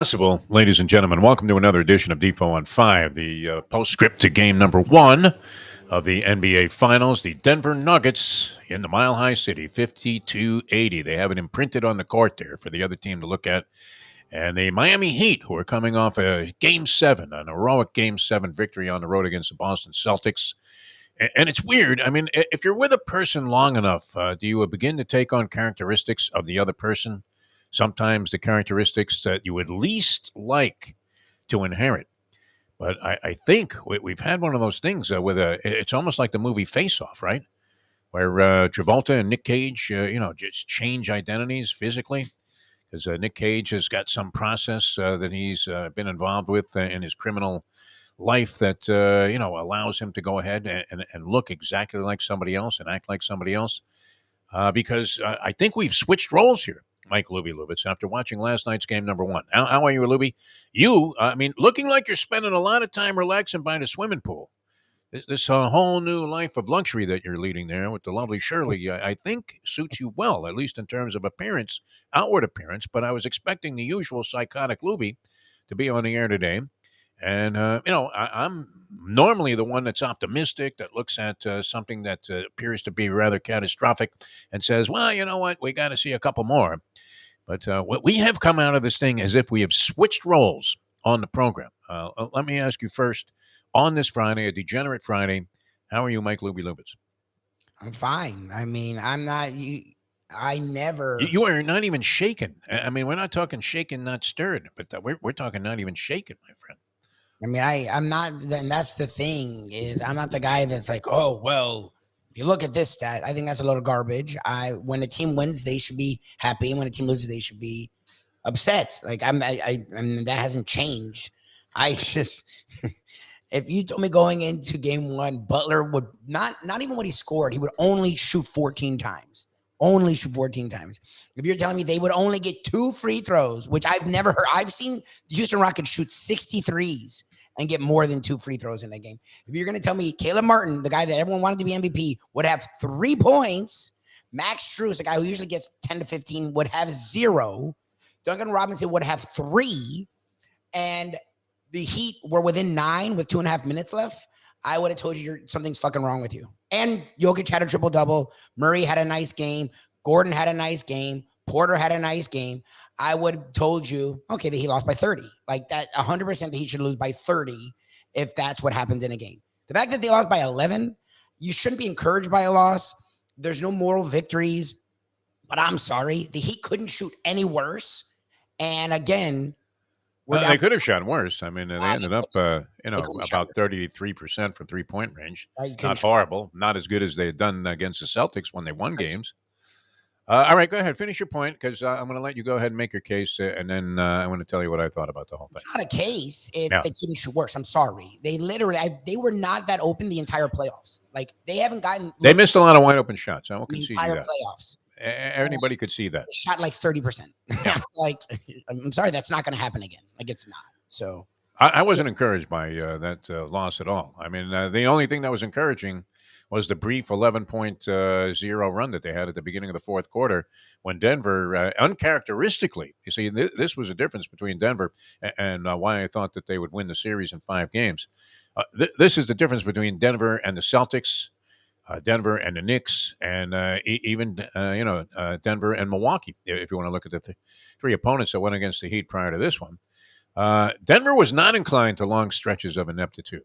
Possible, ladies and gentlemen. Welcome to another edition of Defo on 5, the postscript to game number one of the NBA Finals. The Denver Nuggets in the Mile High City, 52-80. They have it imprinted on the court there for the other team to look at. And the Miami Heat, who are coming off a Game 7, an heroic Game 7 victory on the road against the Boston Celtics. And it's weird. I mean, if you're with a person long enough, do you begin to take on characteristics of the other person? Sometimes the characteristics that you would least like to inherit. But I think we've had one of those things with it's almost like the movie Face Off, right? Where Travolta and Nick Cage, just change identities physically. Because Nick Cage has got some process that he's been involved with in his criminal life that allows him to go ahead and look exactly like somebody else and act like somebody else. Because I think we've switched roles here, Mike Lubie Lubitz, after watching last night's game number one. How are you, Lubie? You, looking like you're spending a lot of time relaxing by the swimming pool. This whole new life of luxury that you're leading there with the lovely Shirley, I think suits you well, at least in terms of appearance, outward appearance. But I was expecting the usual psychotic Lubie to be on the air today. And, I'm normally the one that's optimistic, that looks at something that appears to be rather catastrophic and says, well, you know what, we got to see a couple more. But we have come out of this thing as if we have switched roles on the program. Let me ask you first, on this Friday, a degenerate Friday, how are you, Mike Lubie Lubitz? I'm fine. I mean, I'm not you. I never. You are not even shaken. I mean, we're not talking shaken, not stirred, but we're talking not even shaken, my friend. I mean, I'm not. Then that's the thing is, I'm not the guy that's like, oh well. If you look at this stat, I think that's a load of garbage. When a team wins, they should be happy, and when a team loses, they should be upset. Like I mean, that hasn't changed. I just, if you told me going into game one, Butler would not even what he scored, he would only shoot 14 times. Only shoot 14 times. If you're telling me they would only get 2 free throws, which I've never heard, I've seen the Houston Rockets shoot 63s and get more than 2 free throws in a game. If you're going to tell me Caleb Martin, the guy that everyone wanted to be MVP, would have 3 points, Max Strus, the guy who usually gets 10 to 15, would have 0. Duncan Robinson would have 3, and the Heat were within 9 with 2.5 minutes left, I would have told you something's fucking wrong with you. And Jokic had a triple-double. Murray had a nice game. Gordon had a nice game. Porter had a nice game. I would have told you, okay, that he lost by 30. Like that, 100% that he should lose by 30 if that's what happens in a game. The fact that they lost by 11, you shouldn't be encouraged by a loss. There's no moral victories. But I'm sorry, the Heat couldn't shoot any worse. And again, They could have shot worse. I mean, they ended up, about 33% from three-point range. Not horrible. Not as good as they had done against the Celtics when they won games. All right, go ahead. Finish your point, because I'm going to let you go ahead and make your case, and then I'm going to tell you what I thought about the whole thing. It's not a case. It's they couldn't shoot worse. I'm sorry. They literally, they were not that open the entire playoffs. Like, they haven't gotten. They missed a lot of wide-open shots. I will concede you that. Playoffs. Anybody could see that. Shot like 30%. Yeah. Like, I'm sorry, that's not going to happen again. Like, it's not. So I wasn't encouraged by that loss at all. I mean, the only thing that was encouraging was the brief 11.0 run that they had at the beginning of the fourth quarter when Denver, uncharacteristically, you see, this was a difference between Denver and why I thought that they would win the series in 5 games. This is the difference between Denver and the Celtics. Denver and the Knicks, and even Denver and Milwaukee. If you want to look at the 3 opponents that went against the Heat prior to this one, Denver was not inclined to long stretches of ineptitude,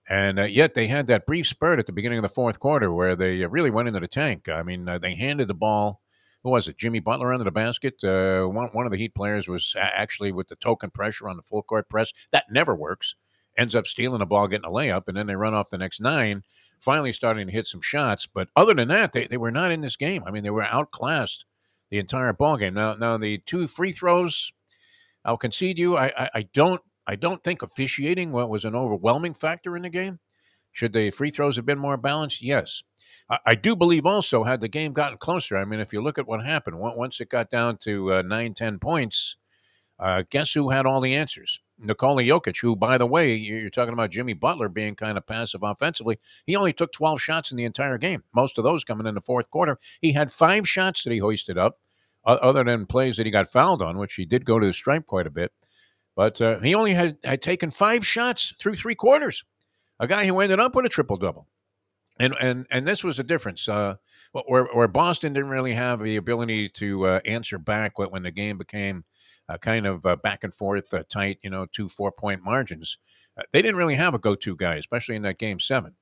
and yet they had that brief spurt at the beginning of the fourth quarter where they really went into the tank. I mean, they handed the ball. Who was it? Jimmy Butler under the basket. One of the Heat players was actually with the token pressure on the full court press. That never works. Ends up stealing the ball, getting a layup, and then they run off the next 9, finally starting to hit some shots. But other than that, they were not in this game. I mean, they were outclassed the entire ball game. Now the 2 free throws, I'll concede you. I don't think officiating was an overwhelming factor in the game. Should the free throws have been more balanced? Yes. I do believe also, had the game gotten closer, I mean, if you look at what happened, once it got down to 9, 10 points, guess who had all the answers? Nikola Jokic, who, by the way, you're talking about Jimmy Butler being kind of passive offensively. He only took 12 shots in the entire game, most of those coming in the fourth quarter. He had 5 shots that he hoisted up, other than plays that he got fouled on, which he did go to the stripe quite a bit. But he only had taken 5 shots through 3 quarters. A guy who ended up with a triple double. And this was a difference. Where Boston didn't really have the ability to answer back when the game became kind of back and forth, tight, 2 4 point margins. They didn't really have a go-to guy, especially in that game 7.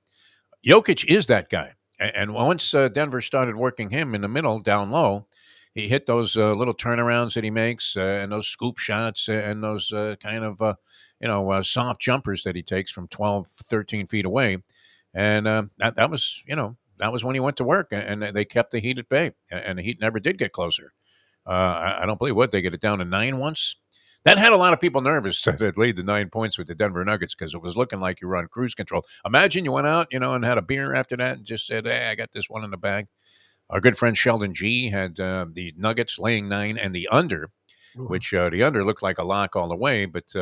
Jokic is that guy. And once Denver started working him in the middle, down low, he hit those little turnarounds that he makes, and those scoop shots, and those kind of soft jumpers that he takes from 12, 13 feet away. And that was that was when he went to work, and they kept the Heat at bay, and the Heat never did get closer. I don't believe what they get it down to 9 once. That had a lot of people nervous that it lead to 9 points with the Denver Nuggets because it was looking like you were on cruise control. Imagine you went out, and had a beer after that and just said, "Hey, I got this one in the bag." Our good friend Sheldon G had the Nuggets laying 9 and the under, which the under looked like a lock all the way, but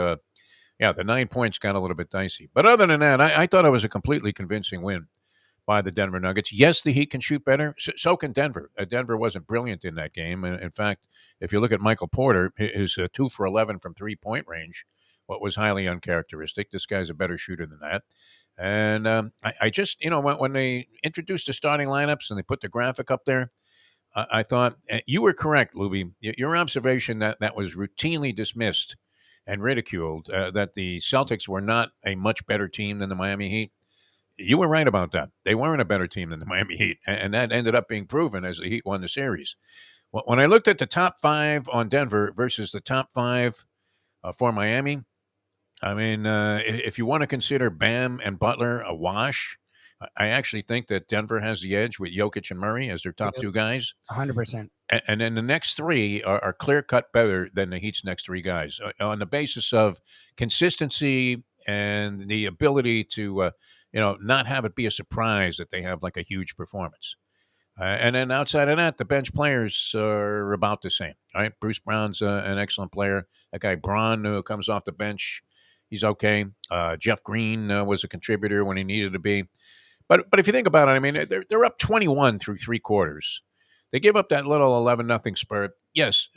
yeah, the 9 points got a little bit dicey. But other than that, I thought it was a completely convincing win by the Denver Nuggets. Yes, the Heat can shoot better. So can Denver. Denver wasn't brilliant in that game. In fact, if you look at Michael Porter, his 2 for 11 from 3 point range, what was highly uncharacteristic. This guy's a better shooter than that. And I just, when they introduced the starting lineups and they put the graphic up there, I thought you were correct, Lubie. Your observation that was routinely dismissed and ridiculed, that the Celtics were not a much better team than the Miami Heat. You were right about that. They weren't a better team than the Miami Heat, and that ended up being proven as the Heat won the series. When I looked at the top 5 on Denver versus the top 5 for Miami, I mean, if you want to consider Bam and Butler a wash, I actually think that Denver has the edge with Jokic and Murray as their top 2 guys. 100%. And then the next 3 are clear cut better than the Heat's next 3 guys on the basis of consistency and the ability to, not have it be a surprise that they have like a huge performance. And then outside of that, the bench players are about the same. All right, Bruce Brown's an excellent player. That guy Braun, who comes off the bench, he's okay. Jeff Green was a contributor when he needed to be. But if you think about it, I mean, they're up 21 through 3 quarters. They give up that little 11-0 spurt. Yes,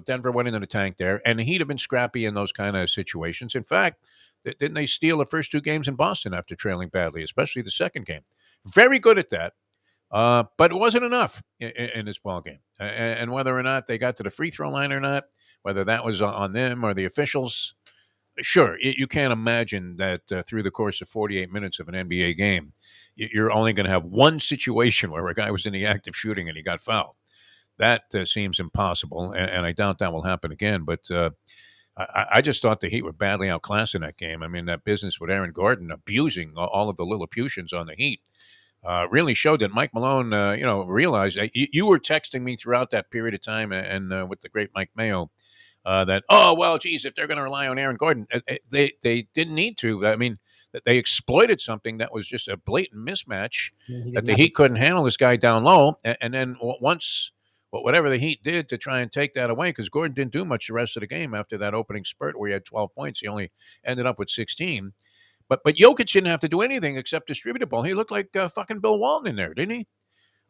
Denver went into the tank there, and the Heat have been scrappy in those kind of situations. In fact, didn't they steal the first 2 games in Boston after trailing badly, especially the second game? Very good at that. But it wasn't enough in this ball game. And whether or not they got to the free throw line or not, whether that was on them or the officials, sure, you can't imagine that through the course of 48 minutes of an NBA game, you're only going to have one situation where a guy was in the act of shooting and he got fouled. That seems impossible, and I doubt that will happen again. But I just thought the Heat were badly outclassed in that game. I mean, that business with Aaron Gordon abusing all of the Lilliputians on the Heat really showed that Mike Malone, realized you were texting me throughout that period of time, and with the great Mike Mayo, that geez, if they're going to rely on Aaron Gordon, they didn't need to. I mean, they exploited something that was just a blatant mismatch that the Heat couldn't handle this guy down low, and then once. Whatever the Heat did to try and take that away, because Gordon didn't do much the rest of the game after that opening spurt where he had 12 points. He only ended up with 16. But Jokic didn't have to do anything except distribute the ball. He looked like fucking Bill Walton in there, didn't he?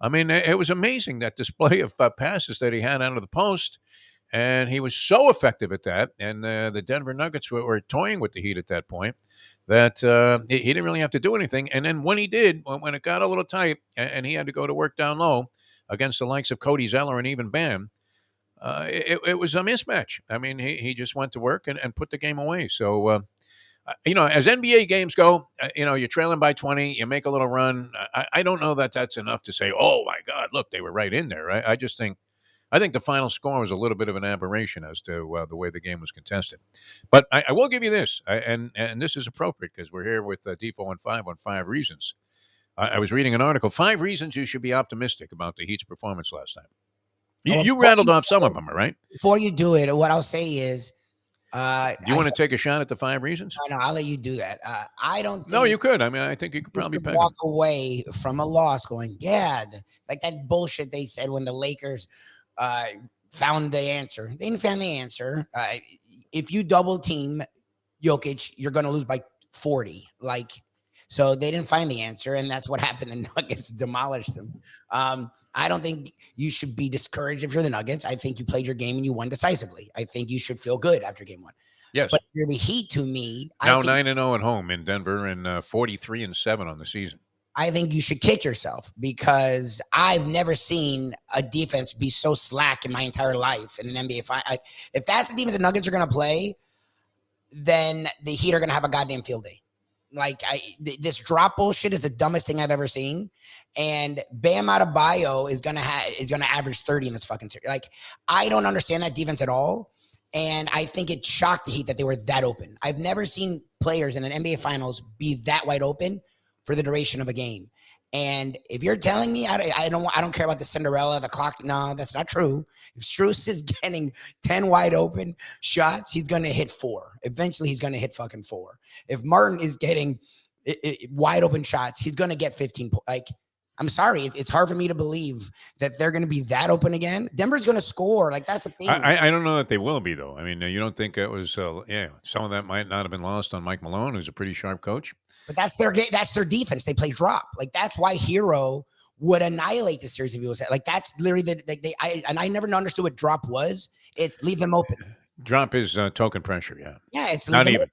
I mean, it was amazing, that display of passes that he had out of the post. And he was so effective at that. And the Denver Nuggets were toying with the Heat at that point that he didn't really have to do anything. And then when he did, when it got a little tight and he had to go to work down low against the likes of Cody Zeller and even Bam, it was a mismatch. I mean, he just went to work and put the game away. So, as NBA games go, you're trailing by 20, you make a little run. I don't know that that's enough to say, oh my God, look, they were right in there. Right? I think the final score was a little bit of an aberration as to the way the game was contested. But I will give you this, and this is appropriate because we're here with Defo and 5 on 5 reasons. I was reading an article, 5 reasons you should be optimistic about the Heat's performance last night. You rattled off some of them, right? Before you do it, what I'll say is, do you want to take a shot at the 5 reasons? No, I'll let you do that. I don't think. No, you could. I mean, I think you could probably walk away from a loss going, yeah, like that bullshit they said when the Lakers found the answer. They didn't find the answer. If you double team Jokic, you're going to lose by 40. So they didn't find the answer, and that's what happened. The Nuggets demolished them. I don't think you should be discouraged if you're the Nuggets. I think you played your game and you won decisively. I think you should feel good after game 1. Yes. But if you're the Heat to me, Now 9-0 at home in Denver and 43-7 on the season. I think you should kick yourself because I've never seen a defense be so slack in my entire life in an NBA final. If that's the defense the Nuggets are going to play, then the Heat are going to have a goddamn field day. Like this drop bullshit is the dumbest thing I've ever seen. And Bam Adebayo is gonna average 30 in this fucking series. Like I don't understand that defense at all. And I think it shocked the Heat that they were that open. I've never seen players in an NBA Finals be that wide open for the duration of a game. And if you're telling me I don't care about the Cinderella, the clock, no, that's not true. If Strus is getting 10 wide open shots, he's going to hit 4. Eventually, he's going to hit fucking 4. If Martin is getting wide open shots, he's going to get 15. Like, I'm sorry, it's hard for me to believe that they're going to be that open again. Denver's going to score. Like, that's the thing. I don't know that they will be, though. I mean, you don't think it was, some of that might not have been lost on Mike Malone, who's a pretty sharp coach. But that's their defense. They play drop. Like, that's why Hero would annihilate the series if he was like, that's literally I never understood what drop was. It's leave them open. Drop is token pressure. Yeah. Yeah. It's not even. Open.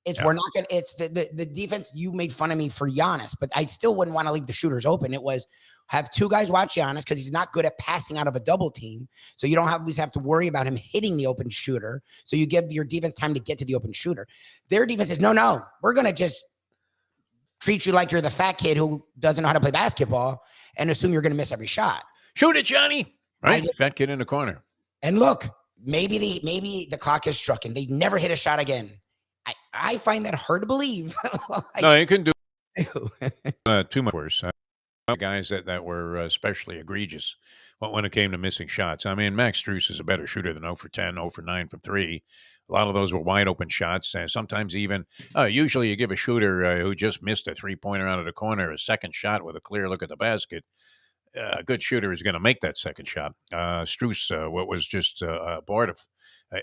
It's we're not gonna. It's the defense. You made fun of me for Giannis, but I still wouldn't want to leave the shooters open. It was have 2 guys watch Giannis because he's not good at passing out of a double team, so you don't always have to worry about him hitting the open shooter. So you give your defense time to get to the open shooter. Their defense is no, we're gonna just treat you like you're the fat kid who doesn't know how to play basketball and assume you're gonna miss every shot. Shoot it, Johnny! Right, fat kid in the corner. And look, maybe the clock is struck and they never hit a shot again. I find that hard to believe. No, you can do too much worse. Guys that were especially egregious when it came to missing shots. I mean, Max Strus is a better shooter than 0 for 10, 0 for 9 from 3. A lot of those were wide open shots. Sometimes even, usually you give a shooter who just missed a 3-pointer out of the corner a second shot with a clear look at the basket. A good shooter is going to make that second shot. Strus was just abortive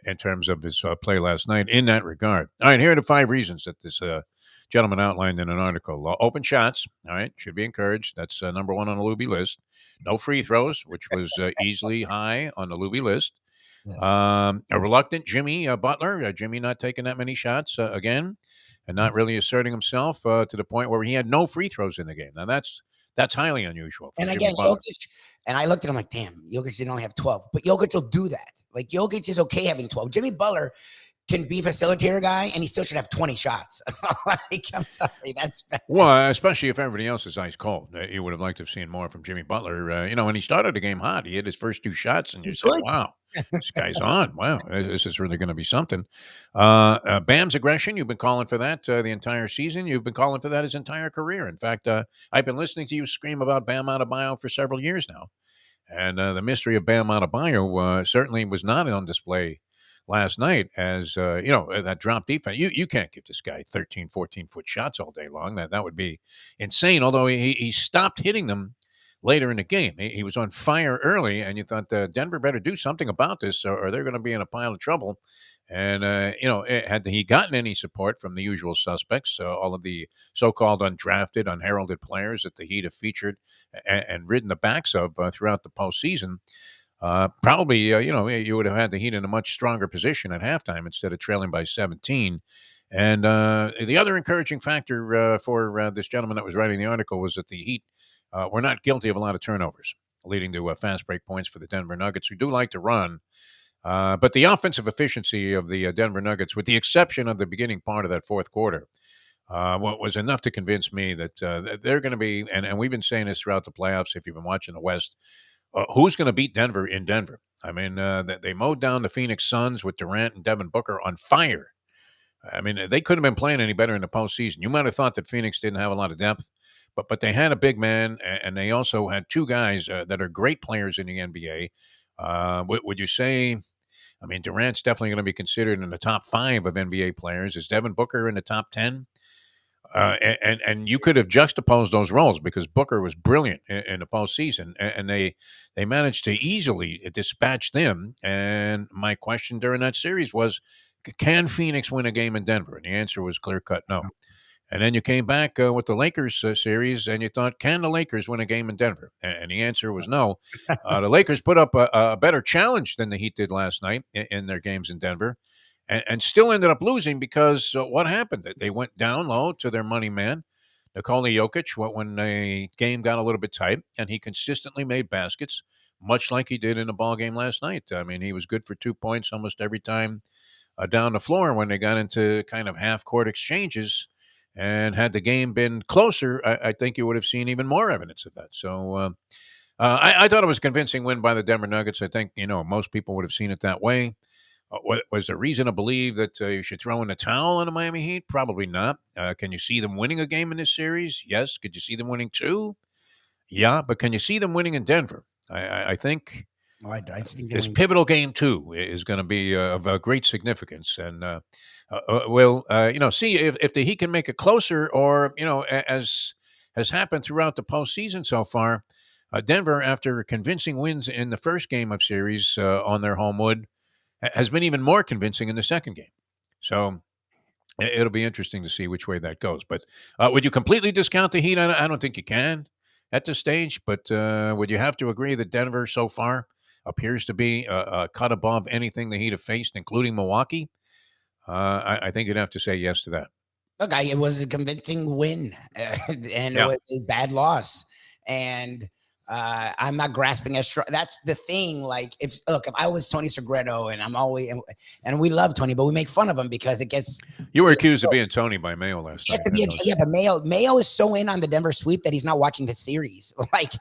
in terms of his play last night in that regard. All right, here are the 5 reasons that this gentleman outlined in an article. Open shots, all right, should be encouraged. That's number 1 on the Lubie list. No free throws, which was easily high on the Lubie list. Yes. A reluctant Jimmy Butler. Jimmy not taking that many shots again and not really asserting himself to the point where he had no free throws in the game. Now, that's highly unusual. And again, Jokic, and I looked at him like, damn, Jokic didn't only have 12. But Jokic will do that. Like, Jokic is okay having 12. Jimmy Butler can be a facilitator guy, and he still should have 20 shots. Like, I'm sorry. That's bad. Well, especially if everybody else is ice cold. You would have liked to have seen more from Jimmy Butler. When he started the game hot, he hit his first 2 shots, and you said, wow, this guy's on. Wow, this is really going to be something. Bam's aggression, you've been calling for that the entire season. You've been calling for that his entire career. In fact, I've been listening to you scream about Bam Adebayo for several years now. And the mystery of Bam Adebayo certainly was not on display last night as, that drop defense. You can't give this guy 13, 14-foot shots all day long. That would be insane, although he stopped hitting them later in the game. He was on fire early, and you thought Denver better do something about this or they're going to be in a pile of trouble. And, had he gotten any support from the usual suspects, all of the so-called undrafted, unheralded players that the Heat have featured and ridden the backs of throughout the postseason, probably, you would have had the Heat in a much stronger position at halftime instead of trailing by 17. And the other encouraging factor for this gentleman that was writing the article was that the Heat were not guilty of a lot of turnovers, leading to fast break points for the Denver Nuggets, who do like to run. But the offensive efficiency of the Denver Nuggets, with the exception of the beginning part of that fourth quarter, was enough to convince me that they're going to be, and we've been saying this throughout the playoffs, if you've been watching the West, who's going to beat Denver in Denver? I mean, they mowed down the Phoenix Suns with Durant and Devin Booker on fire. I mean, they couldn't have been playing any better in the postseason. You might have thought that Phoenix didn't have a lot of depth, but they had a big man, and they also had 2 guys that are great players in the NBA. Would you say, I mean, Durant's definitely going to be considered in the top 5 of NBA players. Is Devin Booker in the top 10? And you could have juxtaposed those roles because Booker was brilliant in the postseason, and they managed to easily dispatch them. And my question during that series was, can Phoenix win a game in Denver? And the answer was clear-cut no. And then you came back with the Lakers series, and you thought, can the Lakers win a game in Denver? And the answer was no. The Lakers put up a better challenge than the Heat did last night in their games in Denver. and still ended up losing because what happened? They went down low to their money man, Nikola Jokic, when the game got a little bit tight, and he consistently made baskets, much like he did in the ball game last night. I mean, he was good for 2 points almost every time down the floor when they got into kind of half court exchanges. And had the game been closer, I think you would have seen even more evidence of that. So I thought it was a convincing win by the Denver Nuggets. I think most people would have seen it that way. Was there reason to believe that you should throw in the towel on the Miami Heat? Probably not. Can you see them winning a game in this series? Yes. Could you see them winning two? Yeah. But can you see them winning in Denver? I think Oh, I think they're this winning. pivotal game two is going to be of great significance, and we'll see if the Heat can make it closer, or as has happened throughout the postseason so far. Denver, after convincing wins in the first game of series on their home wood, has been even more convincing in the second game. So it'll be interesting to see which way that goes. But would you completely discount the Heat? I don't think you can at this stage. But would you have to agree that Denver so far appears to be a cut above anything the Heat have faced, including Milwaukee? I think you'd have to say yes to that. Look, it was a convincing win, and it Yeah. was a bad loss. And I'm not grasping at straw. That's the thing. Like, if I was Tony Segreto, and I'm always, and we love Tony, but we make fun of him because it gets. You were accused of being Tony by Mayo last He has night. to be yeah, but Mayo is so in on the Denver sweep that he's not watching the series. Like,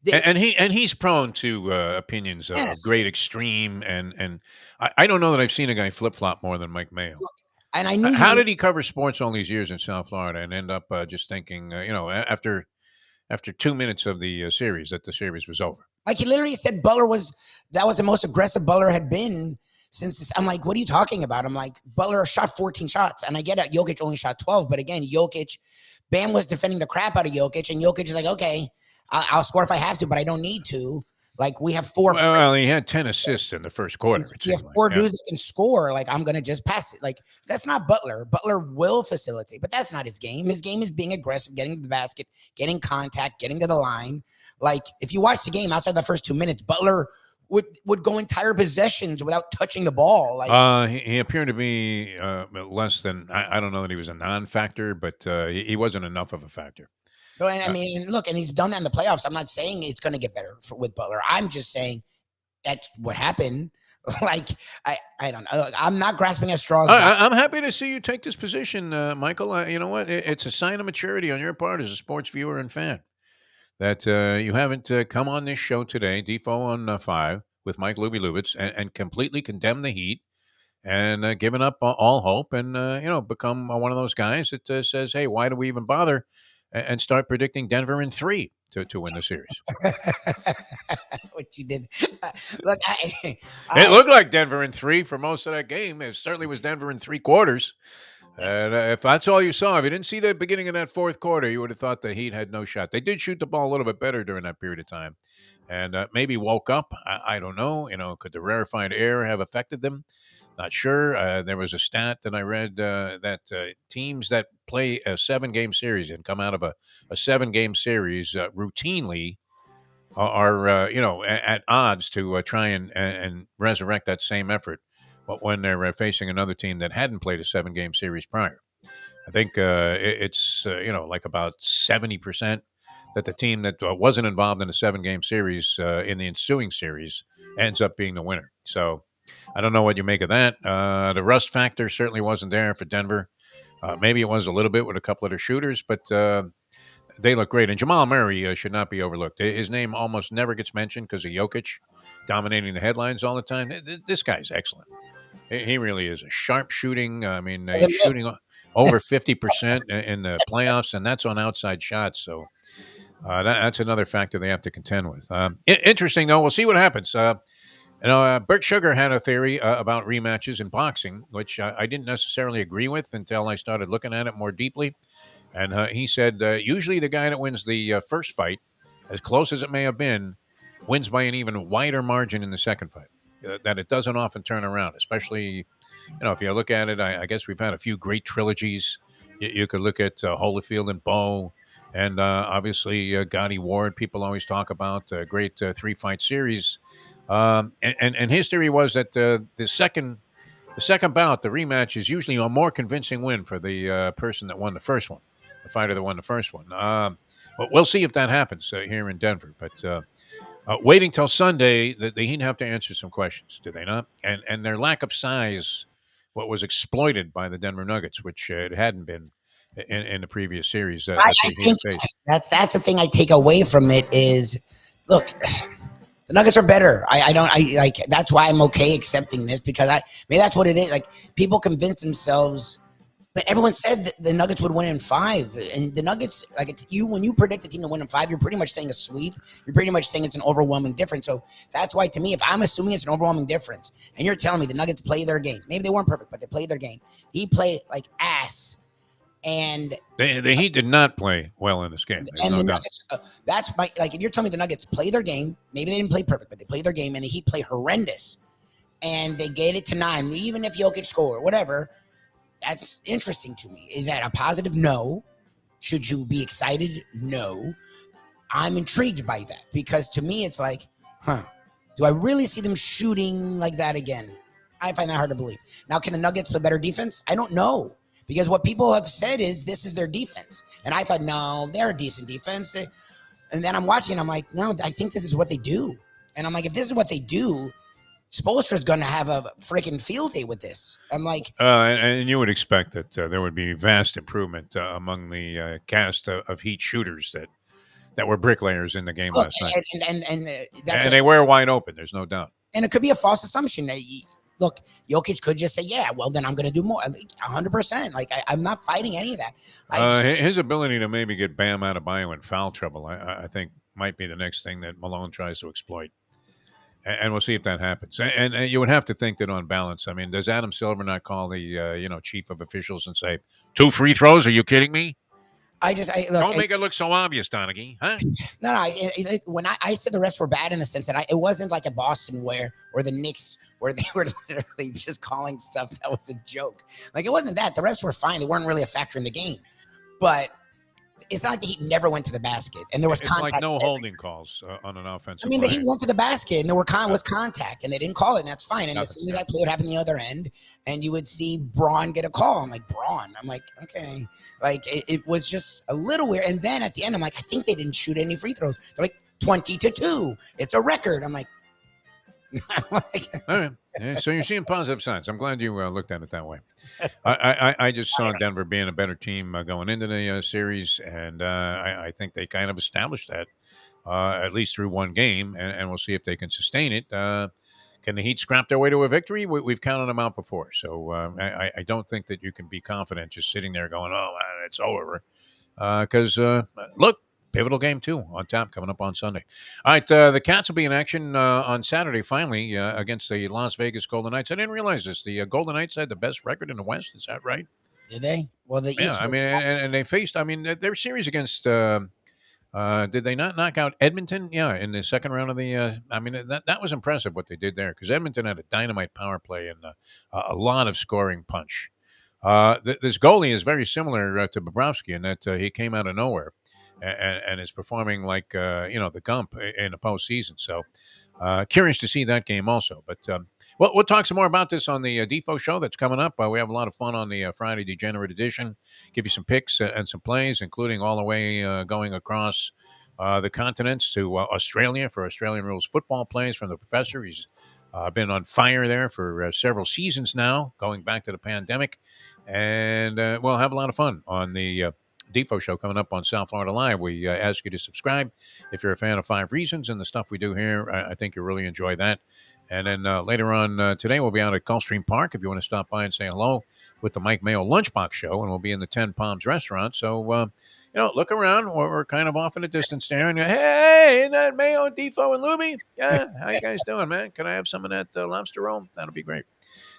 he's prone to opinions of yes, great extreme, and I don't know that I've seen a guy flip flop more than Mike Mayo. and I knew How did he cover sports all these years in South Florida and end up just thinking, after 2 minutes of the series, that the series was over? like he literally said Butler was the most aggressive Butler had been since this. I'm like, what are you talking about? I'm like, Butler shot 14 shots, and I get it. Jokic only shot 12, but again, Bam was defending the crap out of Jokic, and Jokic is like, okay, I'll score if I have to, but I don't need to. Like, we have four. Well, he had 10 assists in the first quarter. We have four dudes that can score. Like, I'm gonna just pass it. Like, that's not Butler. Butler will facilitate, but that's not his game. His game is being aggressive, getting to the basket, getting contact, getting to the line. Like, if you watch the game outside the first 2 minutes, Butler would go entire possessions without touching the ball. Like, he appeared to be less than. I don't know that he was a non-factor, but he wasn't enough of a factor. I mean, look, and he's done that in the playoffs. I'm not saying it's going to get better with Butler. I'm just saying that's what happened. Like, I don't know. I'm not grasping at straws. I'm happy to see you take this position, Michael. You know what? It's a sign of maturity on your part as a sports viewer and fan that you haven't come on this show today, Defo on 5, with Mike Lubie Lubitz, and completely condemn the Heat and given up all hope, and become one of those guys that says, "Hey, why do we even bother?" And start predicting Denver in 3 to win the series. What you did. Look, It looked like Denver in 3 for most of that game. It certainly was Denver in 3 quarters. And if that's all you saw, if you didn't see the beginning of that fourth quarter, you would have thought the Heat had no shot. They did shoot the ball a little bit better during that period of time, and maybe woke up. I don't know. Could the rarefied air have affected them? Not sure. There was a stat that I read that teams that play a 7-game series and come out of a 7-game series routinely are at odds to try and resurrect that same effort. But when they're facing another team that hadn't played a 7-game series prior, I think it's like about 70% that the team that wasn't involved in a 7-game series in the ensuing series ends up being the winner. So I don't know what you make of that. The rust factor certainly wasn't there for Denver. Maybe it was a little bit with a couple of their shooters, but they look great. And Jamal Murray should not be overlooked. His name almost never gets mentioned because of Jokic dominating the headlines all the time. This guy's excellent. He really is a sharp shooting. I mean, he's shooting over 50% in the playoffs, and that's on outside shots. So that's another factor they have to contend with. Interesting, though. We'll see what happens. Bert Sugar had a theory about rematches in boxing, which I didn't necessarily agree with until I started looking at it more deeply. And he said usually the guy that wins the first fight, as close as it may have been, wins by an even wider margin in the second fight. That it doesn't often turn around, especially, if you look at it, I guess we've had a few great trilogies. You could look at Holyfield and Bowe, and obviously Gotti Ward. People always talk about a great 3-fight series. And his theory was that the second The second bout, the rematch, is usually a more convincing win for the person that won the first one, the fighter that won the first one. But we'll see if that happens here in Denver. But waiting till Sunday, the Heat have to answer some questions, do they not? And their lack of size, what was exploited by the Denver Nuggets, which it hadn't been in the previous series that I the Heat think have faced. that's the thing I take away from it is, look, the Nuggets are better. I don't I like that's why I'm okay accepting this because maybe that's what it is. Like people convince themselves, but everyone said that the Nuggets would win in five, and the Nuggets like you when you predict a team to win in five, you're pretty much saying a sweep. You're pretty much saying it's an overwhelming difference. So that's why to me, if I'm assuming it's an overwhelming difference, and you're telling me the Nuggets play their game, maybe they weren't perfect, but they played their game. He played like ass. And The Heat did not play well in this game. There's and no the doubt. Nuggets, that's my like. If you're telling me the Nuggets play their game, maybe they didn't play perfect, but they played their game, and the Heat play horrendous, and they get it to 9. Even if Jokic score, whatever, that's interesting to me. Is that a positive? No. Should you be excited? No. I'm intrigued by that because to me, it's like, do I really see them shooting like that again? I find that hard to believe. Now, can the Nuggets play better defense? I don't know. Because what people have said is this is their defense. And I thought, no, they're a decent defense. And then I'm watching and I'm like, no, I think this is what they do. And I'm like, if this is what they do, Spoelstra's going to have a freaking field day with this. I'm like, and you would expect that there would be vast improvement among the cast of Heat shooters that were bricklayers in the game look, last night. and that's And they were wide open. There's no doubt. And it could be a false assumption. Look, Jokic could just say, yeah, well, then I'm going to do more. 100%. Like, I'm not fighting any of that. His ability to maybe get Bam Adebayo in foul trouble, I think, might be the next thing that Malone tries to exploit. And we'll see if that happens. And you would have to think that on balance, I mean, does Adam Silver not call the chief of officials and say 2 free throws? Are you kidding me? Look. Don't make it look so obvious, Donaghy, huh? No. When I said the refs were bad in the sense that it wasn't like a Boston where the Knicks where they were literally just calling stuff that was a joke. Like it wasn't that. The refs were fine. They weren't really a factor in the game, but it's not like the Heat never went to the basket, and there was contact. Like no holding calls on an offensive. I mean, the Heat went to the basket, and there was contact, and they didn't call it, and that's fine. And as soon as that play would happen the other end, and you would see Braun get a call. I'm like, Braun. I'm like, okay. Like it was just a little weird. And then at the end, I'm like, I think they didn't shoot any free throws. They're like 20-2. It's a record. I'm like. All right. Yeah, so you're seeing positive signs. I'm glad you looked at it that way. I just saw Denver being a better team going into the series, and I think they kind of established that at least through one game, and we'll see if they can sustain it. Can the Heat scrap their way to a victory? We've counted them out before, so I don't think that you can be confident just sitting there going, "Oh, it's over," because look. Pivotal game, too, on tap coming up on Sunday. All right, the Cats will be in action on Saturday, finally, against the Las Vegas Golden Knights. I didn't realize this. The Golden Knights had the best record in the West. Is that right? Did they? Well, the Yeah, I mean, and they faced, I mean, their series against, did they not knock out Edmonton? Yeah, in the second round of the, I mean, that was impressive what they did there because Edmonton had a dynamite power play and a lot of scoring punch. This goalie is very similar to Bobrovsky in that he came out of nowhere. And is performing like the Gump in the postseason. So curious to see that game also. But we'll talk some more about this on the Defo show that's coming up. We have a lot of fun on the Friday Degenerate edition. Give you some picks and some plays, including all the way going across the continents to Australia for Australian rules football plays from the professor. He's been on fire there for several seasons now, going back to the pandemic. And we'll have a lot of fun on the Defo show coming up on South Florida Live. We ask you to subscribe if you're a fan of 5 Reasons and the stuff we do here. I think you'll really enjoy that. And then later on today, we'll be out at Gulfstream Park if you want to stop by and say hello with the Mike Mayo Lunchbox Show, and we'll be in the 10 Palms restaurant. So, look around. We're kind of off in the distance there. And hey, isn't that Mayo, Defo, and Lubie? Yeah, how you guys doing, man? Can I have some of that lobster roll? That'll be great.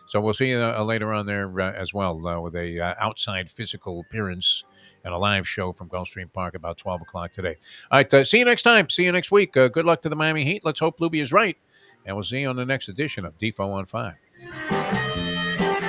So we'll see you later on there as well with a outside physical appearance and a live show from Gulfstream Park about 12 o'clock today. All right, see you next time. See you next week. Good luck to the Miami Heat. Let's hope Lubie is right. And we'll see you on the next edition of Defo on 5.